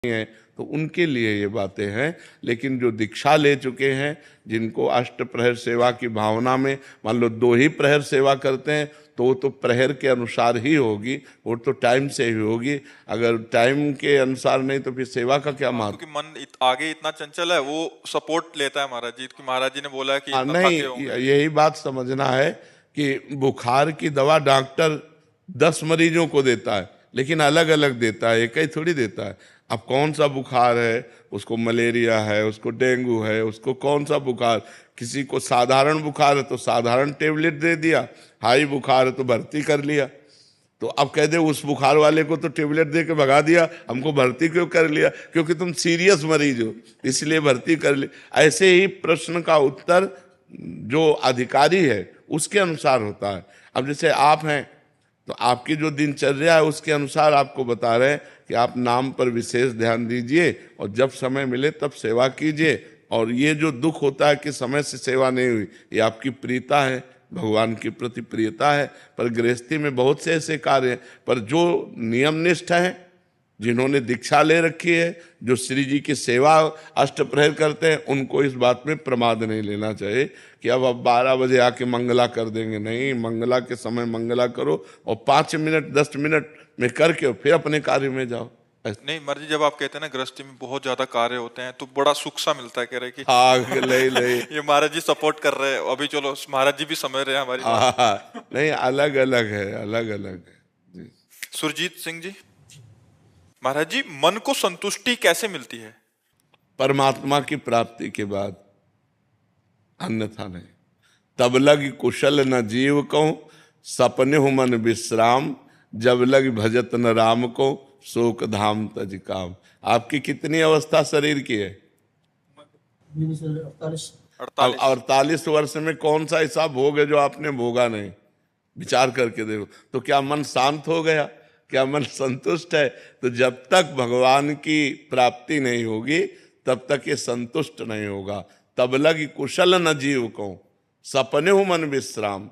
है, तो उनके लिए ये बातें हैं। लेकिन जो दीक्षा ले चुके हैं, जिनको अष्ट प्रहर सेवा की भावना में, मान लो 2 ही प्रहर सेवा करते हैं, तो वो तो प्रहर के अनुसार ही होगी, वो तो टाइम से ही होगी। अगर टाइम के अनुसार नहीं तो फिर सेवा का क्या महत्व। क्योंकि मन आगे इतना चंचल है, वो सपोर्ट लेता है महाराज जी कि महाराज जी ने बोला है कि इतना नहीं, थके होंगे। यही बात समझना है कि बुखार की दवा डॉक्टर 10 मरीजों को देता है, लेकिन अलग अलग देता है, एक ही थोड़ी देता है। अब कौन सा बुखार है, उसको मलेरिया है, उसको डेंगू है, उसको कौन सा बुखार, किसी को साधारण बुखार है तो साधारण टेबलेट दे दिया, हाई बुखार है तो भर्ती कर लिया। तो अब कह दे उस बुखार वाले को तो टेबलेट दे के भगा दिया, हमको भर्ती क्यों कर लिया? क्योंकि तुम सीरियस मरीज हो इसलिए भर्ती कर लिया। ऐसे ही प्रश्न का उत्तर जो अधिकारी है उसके अनुसार होता है। अब जैसे आप हैं तो आपकी जो दिनचर्या है उसके अनुसार आपको बता रहे हैं कि आप नाम पर विशेष ध्यान दीजिए और जब समय मिले तब सेवा कीजिए। और ये जो दुख होता है कि समय से सेवा नहीं हुई, ये आपकी प्रीता है, भगवान की प्रति प्रियता है। पर गृहस्थी में बहुत से ऐसे कार्य हैं, पर जो नियमनिष्ठ हैं, जिन्होंने दीक्षा ले रखी है, जो श्री जी की सेवा अष्ट प्रहर करते हैं, उनको इस बात में प्रमाद नहीं लेना चाहिए कि अब 12 बजे आके मंगला कर देंगे। नहीं, मंगला के समय मंगला करो और 5 मिनट 10 मिनट में करके फिर अपने कार्य में जाओ। नहीं महाराज जी, जब आप कहते हैं ना गृहस्थी में बहुत ज्यादा कार्य होते हैं तो बड़ा सुख सा मिलता है, कह रहे कि हाँ, ले ये महाराज जी सपोर्ट कर रहे हैं। अभी चलो महाराज जी भी समझ रहे हैं हमारी बात। नहीं, अलग अलग है, अलग अलग है जी। सुरजीत सिंह जी, महाराज जी मन को संतुष्टि कैसे मिलती है? परमात्मा की प्राप्ति के बाद, अन्यथा नहीं। तब लग कुशल न जीव को, सपने हो मन विश्राम, जब लग भजत न राम को, शोक धाम तज काम। आपकी कितनी अवस्था शरीर की है? 48 वर्ष में कौन सा ऐसा भोग है जो आपने भोगा नहीं? विचार करके देखो। तो क्या मन शांत हो गया? क्या मन संतुष्ट है? तो जब तक भगवान की प्राप्ति नहीं होगी तब तक ये संतुष्ट नहीं होगा। तब लग कुशल न जीव को, सपने हो मन विश्राम,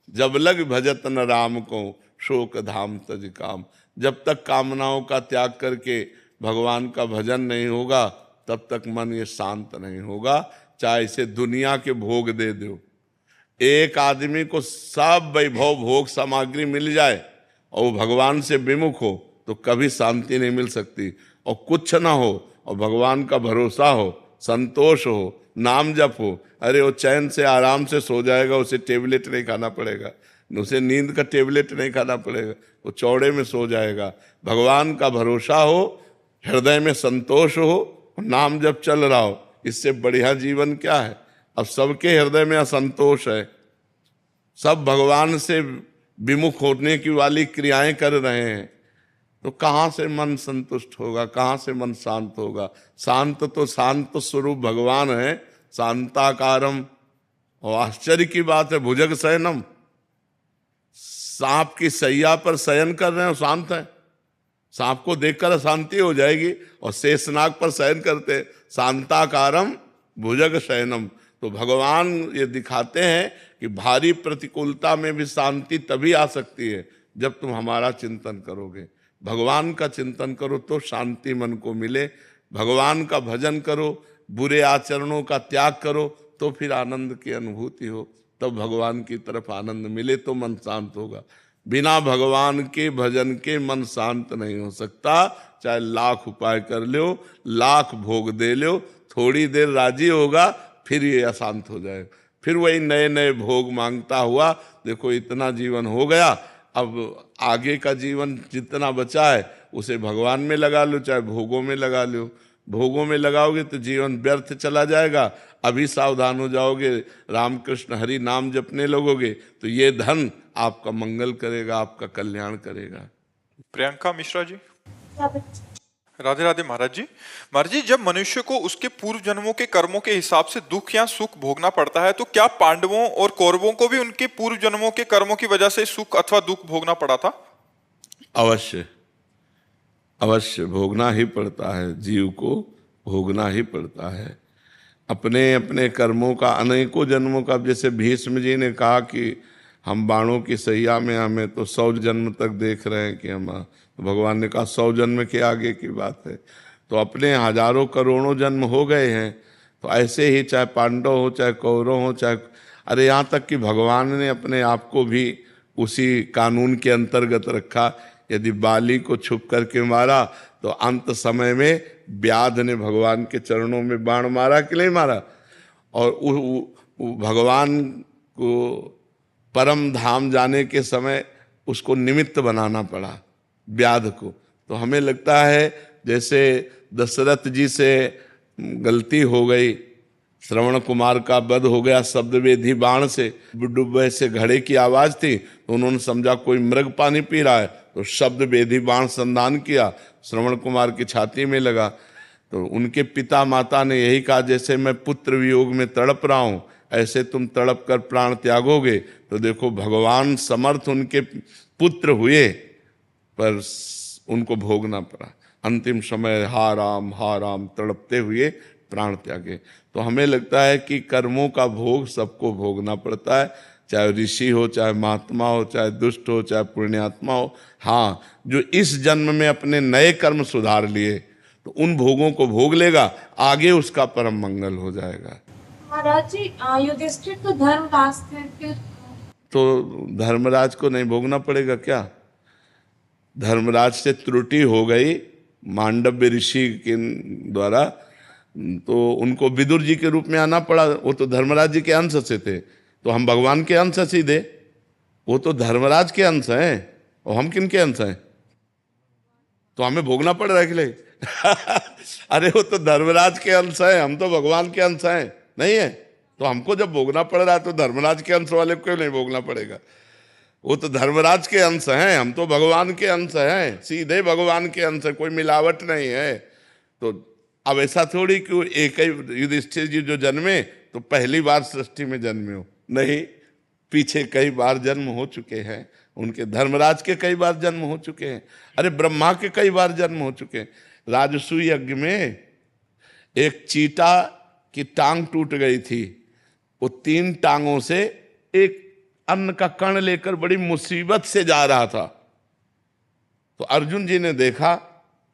जब लग भजत न राम को, शोक धाम तज काम। जब तक कामनाओं का त्याग करके भगवान का भजन नहीं होगा तब तक मन ये शांत नहीं होगा। चाहे इसे दुनिया के भोग दे दो, एक आदमी को सब वैभव भोग सामग्री मिल जाए और वो भगवान से विमुख हो तो कभी शांति नहीं मिल सकती। और कुछ ना हो और भगवान का भरोसा हो, संतोष हो, नाम जप हो, अरे वो चैन से आराम से सो जाएगा। उसे टेबलेट नहीं खाना पड़ेगा, उसे नींद का टेबलेट नहीं खाना पड़ेगा, वो चौड़े में सो जाएगा। भगवान का भरोसा हो, हृदय में संतोष हो, नाम जब चल रहा हो, इससे बढ़िया जीवन क्या है? अब सबके हृदय में असंतोष है, सब भगवान से विमुख होने की वाली क्रियाएं कर रहे हैं, तो कहाँ से मन संतुष्ट होगा? कहाँ से मन शांत होगा? शांत तो शांत स्वरूप भगवान है, शांताकारम। और आश्चर्य की बात है, भुजग शयनम, सांप की सैया पर शयन कर रहे हैं, शांत है। सांप को देखकर अशांति हो जाएगी और शेषनाग पर शयन करते, शांताकारम भुजग शयनम। तो भगवान ये दिखाते हैं कि भारी प्रतिकूलता में भी शांति तभी आ सकती है जब तुम हमारा चिंतन करोगे। भगवान का चिंतन करो तो शांति मन को मिले, भगवान का भजन करो, बुरे आचरणों का त्याग करो तो फिर आनंद की अनुभूति हो, तब भगवान की तरफ आनंद मिले तो मन शांत होगा। बिना भगवान के भजन के मन शांत नहीं हो सकता। चाहे लाख उपाय कर लो, लाख भोग दे लो, थोड़ी देर राजी होगा फिर ये अशांत हो जाएगा, फिर वही नए नए भोग मांगता हुआ। देखो इतना जीवन हो गया, अब आगे का जीवन जितना बचा है उसे भगवान में लगा लो, चाहे भोगों में लगा लो। भोगों में लगाओगे तो जीवन व्यर्थ चला जाएगा। अभी सावधान हो जाओगे, रामकृष्ण हरि नाम जपने लगोगे तो ये धन आपका मंगल करेगा, आपका कल्याण करेगा। प्रियंका मिश्रा जी, राधे राधे महाराज जी। महाराज जी, जब मनुष्य को उसके पूर्व जन्मों के कर्मों के हिसाब से दुख या सुख भोगना पड़ता है, तो क्या पांडवों और कौरवों को भी उनके पूर्व जन्मों के कर्मों की वजह से सुख अथवा दुख भोगना पड़ा था? अवश्य, अवश्य भोगना ही पड़ता है, जीव को भोगना ही पड़ता है अपने अपने कर्मों का, अनेकों जन्मों का। जैसे भीष्म जी ने कहा कि हम बाणों की सैया में हमें तो 100 जन्म तक देख रहे हैं कि हम, तो भगवान ने कहा 100 जन्म के आगे की बात है। तो अपने हजारों करोड़ों जन्म हो गए हैं। तो ऐसे ही चाहे पांडव हो चाहे कौरव हो चाहे, अरे यहाँ तक कि भगवान ने अपने आप को भी उसी कानून के अंतर्गत रखा। यदि बाली को छुप करके मारा तो अंत समय में व्याध ने भगवान के चरणों में बाण मारा कि नहीं मारा। और भगवान को परम धाम जाने के समय उसको निमित्त बनाना पड़ा व्याध को। तो हमें लगता है जैसे दशरथ जी से गलती हो गई, श्रवण कुमार का वध हो गया शब्द वेधी बाण से, डुब्बे से घड़े की आवाज थी तो उन्होंने समझा कोई मृग पानी पी रहा है, तो शब्द वेधी बाण संधान किया, श्रवण कुमार की छाती में लगा। तो उनके पिता माता ने यही कहा, जैसे मैं पुत्र वियोग में तड़प रहा हूं ऐसे तुम तड़प कर प्राण त्यागोगे। तो देखो भगवान समर्थ उनके पुत्र हुए पर उनको भोगना पड़ा। अंतिम समय हा राम तड़पते हुए प्राण त्यागे। तो हमें लगता है कि कर्मों का भोग सबको भोगना पड़ता है, चाहे ऋषि हो चाहे महात्मा हो चाहे दुष्ट हो चाहे पुण्यात्मा हो। हाँ, जो इस जन्म में अपने नए कर्म सुधार लिए तो उन भोगों को भोग लेगा, आगे उसका परम मंगल हो जाएगा। महाराज जी, युधिष्ठिर तो धर्मराज थे, फिर तो धर्मराज को नहीं भोगना पड़ेगा क्या? धर्मराज से त्रुटि हो गई मांडव्य ऋषि के द्वारा, तो उनको विदुर जी के रूप में आना पड़ा। वो तो धर्मराज जी के अंश से थे, तो हम भगवान के अंश सीधे, वो तो धर्मराज के अंश हैं और हम किन के अंश हैं? तो हमें भोगना पड़ रहा है कि नहीं? अरे वो तो धर्मराज के अंश है, हम तो भगवान के अंश हैं नहीं है। तो हमको जब भोगना पड़ रहा है तो धर्मराज के अंश वाले को क्यों नहीं भोगना पड़ेगा? वो तो धर्मराज के अंश हैं, हम तो भगवान के अंश हैं, सीधे भगवान के अंश है, कोई मिलावट नहीं है। तो अब ऐसा थोड़ी कि एक ही युधिष्ठिर जी जो जन्मे तो पहली बार सृष्टि में जन्मे हो, नहीं, पीछे कई बार जन्म हो चुके हैं उनके। धर्मराज के कई बार जन्म हो चुके हैं, अरे ब्रह्मा के कई बार जन्म हो चुके हैं। राजसूय यज्ञ में एक चीता की टांग टूट गई थी, वो 3 टांगों से एक अन्न का कण लेकर बड़ी मुसीबत से जा रहा था। तो अर्जुन जी ने देखा,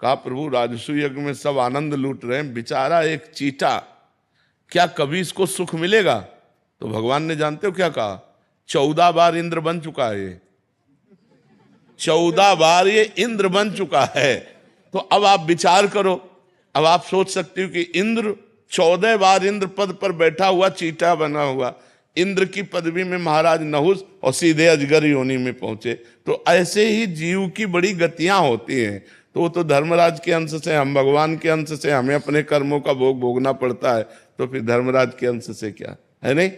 कहा प्रभु राजसूय यज्ञ में सब आनंद लूट रहे हैं, बेचारा एक चीटा, क्या कभी इसको सुख मिलेगा? तो भगवान ने जानते हो क्या कहा? 14 बार इंद्र बन चुका है ये, 14 बार ये इंद्र बन चुका है। तो अब आप विचार करो, अब आप सोच सकते हो कि इंद्र 14 बार इंद्र पद पर बैठा हुआ चीटा बना हुआ, इंद्र की पदवी में महाराज नहुस और सीधे अजगर योनि में पहुंचे। तो ऐसे ही जीव की बड़ी गतियां होती हैं। तो वो तो धर्मराज के अंश से, हम भगवान के अंश से, हमें अपने कर्मों का भोग भोगना पड़ता है, तो फिर धर्मराज के अंश से क्या है? नहीं,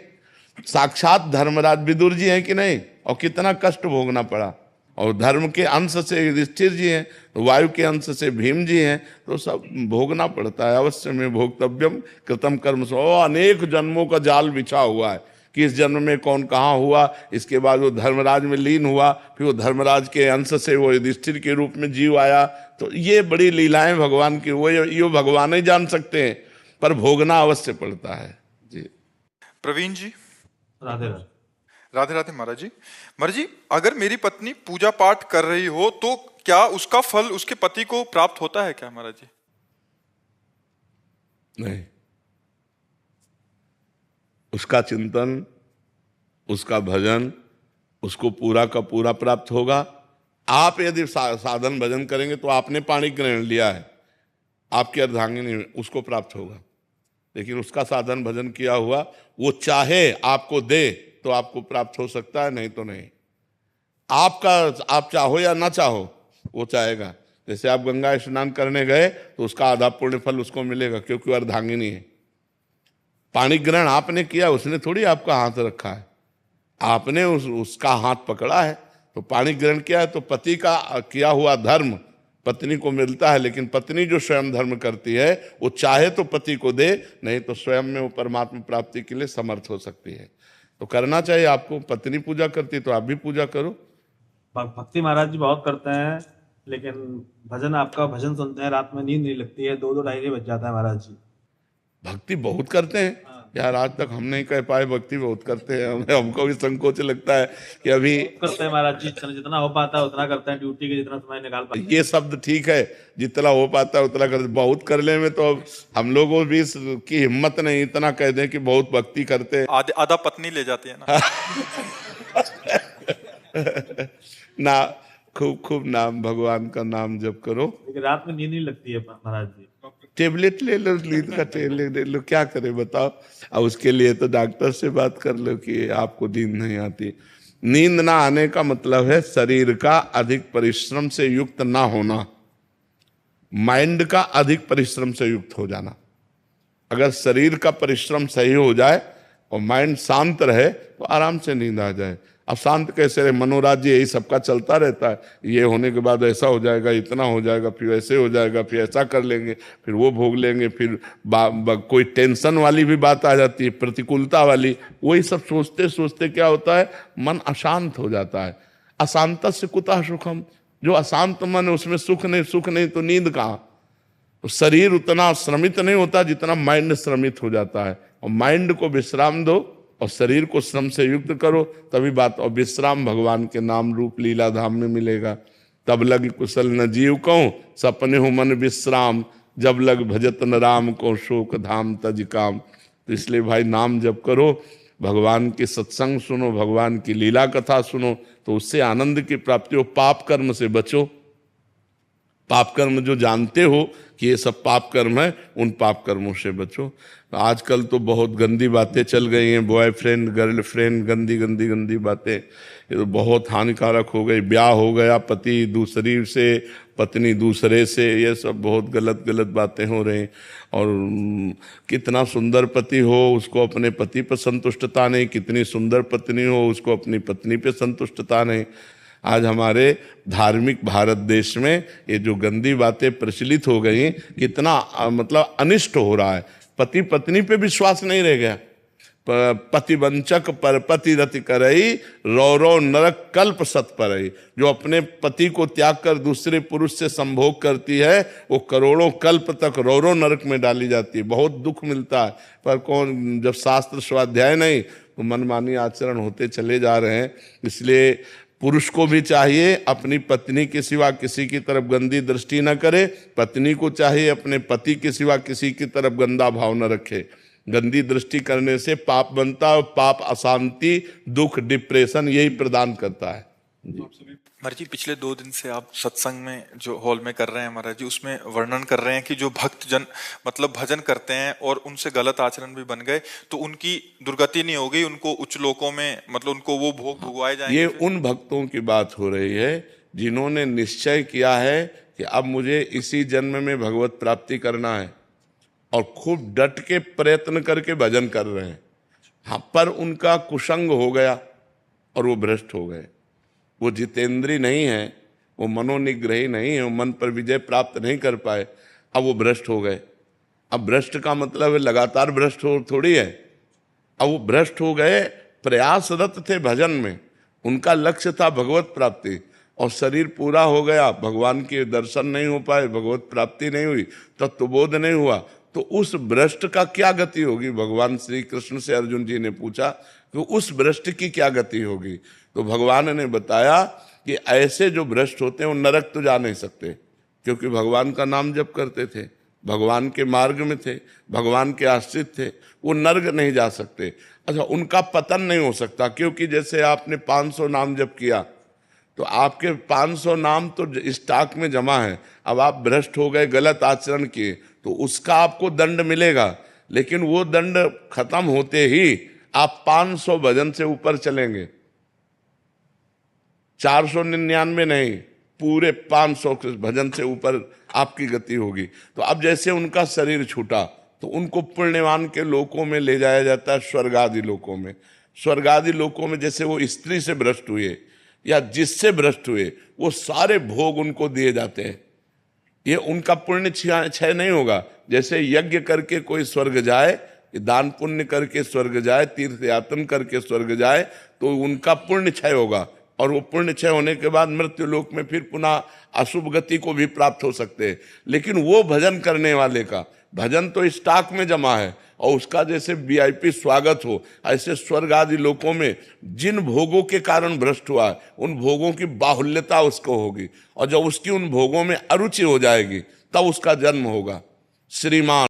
साक्षात धर्मराज विदुर जी हैं कि नहीं, और कितना कष्ट भोगना पड़ा। और धर्म के अंश से युधिष्ठिर जी हैं, तो वायु के अंश से भीम जी हैं, तो सब भोगना पड़ता है। अवश्य में भोक्तव्यम कृतम कर्म सो, अनेक जन्मों का जाल बिछा हुआ है कि इस जन्म में कौन कहाँ हुआ, इसके बाद वो धर्मराज में लीन हुआ, फिर वो धर्मराज के अंश से वो युधिष्ठिर के रूप में जीव आया। तो ये बड़ी लीलाएं भगवान की, वो ये भगवान ही जान सकते हैं, पर भोगना अवश्य पड़ता है। जी प्रवीण जी। राधे राधे। राधे राधे महाराज जी। महाराज जी, अगर मेरी पत्नी पूजा पाठ कर रही हो तो क्या उसका फल उसके पति को प्राप्त होता है क्या महाराज जी? नहीं, उसका चिंतन, उसका भजन उसको पूरा का पूरा प्राप्त होगा। आप यदि साधन भजन करेंगे तो आपने पाणी ग्रहण लिया है, आपकी अर्धांगिनी उसको प्राप्त होगा, लेकिन उसका साधन भजन किया हुआ वो चाहे आपको दे तो आपको प्राप्त हो सकता है, नहीं तो नहीं। आप चाहो या ना चाहो वो चाहेगा। जैसे आप गंगा स्नान करने गए तो उसका आधा पुण्य फल उसको मिलेगा, क्योंकि वो अर्धांगिनी है। पाणी ग्रहण आपने किया, उसने थोड़ी आपका हाथ रखा है, आपने उसका हाथ पकड़ा है। तो पाणी ग्रहण किया है तो पति का किया हुआ धर्म पत्नी को मिलता है, लेकिन पत्नी जो स्वयं धर्म करती है वो चाहे तो पति को दे, नहीं तो स्वयं में वो परमात्मा प्राप्ति के लिए समर्थ हो सकती है। तो करना चाहिए आपको। पत्नी पूजा करती तो आप भी पूजा करो। भक्ति महाराज जी बहुत करते हैं, लेकिन भजन, आपका भजन सुनते हैं रात में नींद नहीं लगती है, 2-2 ढाई बज जाता है महाराज जी। भक्ति बहुत करते हैं, यार आज तक हम नहीं कह पाए, भक्ति बहुत करते हैं, हमको भी संकोच लगता है कि अभी करते हैं महाराज जी, जितना हो पाता है उतना करते हैं, ड्यूटी के जितना समय निकाल पाते हैं। ये शब्द ठीक है, जितना हो पाता है उतना कर, बहुत करने में तो हम लोगों भी की हिम्मत नहीं इतना कह दें कि बहुत भक्ति करते हैं। आधा पत्नी ले जाती है ना। ना खूब खूब नाम, भगवान का नाम जप करो। लेकिन रात में नींद नहीं लगती है महाराज जी। टेबलेट ले लो, नींद का टेबलेट ले लो, क्या करे बताओ। और उसके लिए तो डॉक्टर से बात कर लो कि आपको नींद नहीं आती। नींद ना आने का मतलब है शरीर का अधिक परिश्रम से युक्त ना होना, माइंड का अधिक परिश्रम से युक्त हो जाना। अगर शरीर का परिश्रम सही हो जाए और माइंड शांत रहे तो आराम से नींद आ जाए। अब शांत कैसे रहे, मनोराज्य यही सबका चलता रहता है, ये होने के बाद ऐसा हो जाएगा, इतना हो जाएगा, फिर ऐसे हो जाएगा, फिर ऐसा कर लेंगे, फिर वो भोग लेंगे, फिर कोई टेंशन वाली भी बात आ जाती है, प्रतिकूलता वाली। वही सब सोचते सोचते क्या होता है, मन अशांत हो जाता है। अशांत से कुतः सुखम, जो अशांत मन है उसमें सुख नहीं तो नींद कहाँ। तो शरीर उतना श्रमित नहीं होता जितना माइंड श्रमित हो जाता है। और माइंड को विश्राम दो और शरीर को श्रम से युक्त करो, तभी बात। और विश्राम भगवान के नाम रूप लीला धाम में मिलेगा। तब लग कुशल न जीव कहूं, सपने हो मन विश्राम, जब लग भजत न राम को, शोक धाम तज काम। तो इसलिए भाई नाम जप करो, भगवान के सत्संग सुनो, भगवान की लीला कथा सुनो, तो उससे आनंद की प्राप्ति हो। पाप कर्म से बचो। पाप कर्म जो जानते हो कि ये सब पाप कर्म है, उन पाप कर्मों से बचो। आजकल तो बहुत गंदी बातें चल गई हैं, बॉयफ्रेंड गर्लफ्रेंड, गंदी गंदी गंदी बातें, ये तो बहुत हानिकारक हो गई। ब्याह हो गया पति दूसरी से, पत्नी दूसरे से, ये सब बहुत गलत गलत बातें हो रही। और कितना सुंदर पति हो उसको अपने पति पर संतुष्टता नहीं, कितनी सुंदर पत्नी हो उसको अपनी पत्नी पर संतुष्टता नहीं। आज हमारे धार्मिक भारत देश में ये जो गंदी बातें प्रचलित हो गई, कितना मतलब अनिष्ट हो रहा है। पति पत्नी पे विश्वास नहीं रह गया। पति वंचक पर पति रति करई, रौ रौ नरक कल्प सत परई। जो अपने पति को त्याग कर दूसरे पुरुष से संभोग करती है, वो करोड़ों कल्प तक रौ रौ नरक में डाली जाती है। बहुत दुख मिलता है। पर कौन, जब शास्त्र स्वाध्याय नहीं तो मनमानी आचरण होते चले जा रहे हैं। इसलिए पुरुष को भी चाहिए अपनी पत्नी के सिवा किसी की तरफ गंदी दृष्टि न करे। पत्नी को चाहिए अपने पति के सिवा किसी की तरफ गंदा भाव न रखे। गंदी दृष्टि करने से पाप बनता है, पाप अशांति, दुख, डिप्रेशन यही प्रदान करता है। महाराज जी पिछले 2 दिन से आप सत्संग में जो हॉल में कर रहे हैं महाराज जी, उसमें वर्णन कर रहे हैं कि जो भक्त जन मतलब भजन करते हैं और उनसे गलत आचरण भी बन गए तो उनकी दुर्गति नहीं हो गई, उनको उच्च लोकों में मतलब उनको वो भोग भुगवाए जाएंगे। ये उन भक्तों की बात हो रही है जिन्होंने निश्चय किया है कि अब मुझे इसी जन्म में भगवत प्राप्ति करना है और खूब डट के प्रयत्न करके भजन कर रहे हैं। हाँ, पर उनका कुसंग हो गया और वो भ्रष्ट हो गए। वो जितेंद्री नहीं है, वो मनोनिग्रही नहीं है, वो मन पर विजय प्राप्त नहीं कर पाए, अब वो भ्रष्ट हो गए। अब भ्रष्ट का मतलब है लगातार भ्रष्ट हो थोड़ी है। अब वो भ्रष्ट हो गए, प्रयासरत थे भजन में, उनका लक्ष्य था भगवत प्राप्ति, और शरीर पूरा हो गया, भगवान के दर्शन नहीं हो पाए, भगवत प्राप्ति नहीं हुई, तत्वबोध नहीं हुआ, तो उस भ्रष्ट का क्या गति होगी। भगवान श्री कृष्ण से अर्जुन जी ने पूछा कि उस भ्रष्ट की क्या गति होगी। तो भगवान ने बताया कि ऐसे जो भ्रष्ट होते हैं वो नरक तो जा नहीं सकते, क्योंकि भगवान का नाम जप करते थे, भगवान के मार्ग में थे, भगवान के आश्रित थे, वो नरक नहीं जा सकते। अच्छा, उनका पतन नहीं हो सकता, क्योंकि जैसे आपने 500 नाम जप किया तो आपके 500 नाम तो स्टॉक में जमा है। अब आप भ्रष्ट हो गए, गलत आचरण किए, तो उसका आपको दंड मिलेगा, लेकिन वो दंड खत्म होते ही आप 500 भजन से ऊपर चलेंगे। 499 नहीं, पूरे 500 भजन से ऊपर आपकी गति होगी। तो अब जैसे उनका शरीर छूटा तो उनको पुण्यवान के लोकों में ले जाया जाता है, स्वर्ग आदि लोकों में। स्वर्ग आदि लोकों में जैसे वो स्त्री से भ्रष्ट हुए या जिससे भ्रष्ट हुए, वो सारे भोग उनको दिए जाते हैं। ये उनका पुण्य क्षय नहीं होगा। जैसे यज्ञ करके कोई स्वर्ग जाए, दान पुण्य करके स्वर्ग जाए, तीर्थ यातन करके स्वर्ग जाए, तो उनका पुण्य क्षय होगा, और वो पुण्य क्षय होने के बाद मृत्यु लोक में फिर पुनः अशुभ गति को भी प्राप्त हो सकते हैं। लेकिन वो भजन करने वाले का भजन तो स्टॉक में जमा है, और उसका जैसे वीआईपी स्वागत हो, ऐसे स्वर्ग आदि लोकों में जिन भोगों के कारण भ्रष्ट हुआ है उन भोगों की बाहुल्यता उसको होगी, और जब उसकी उन भोगों में अरुचि हो जाएगी तब उसका जन्म होगा। श्रीमान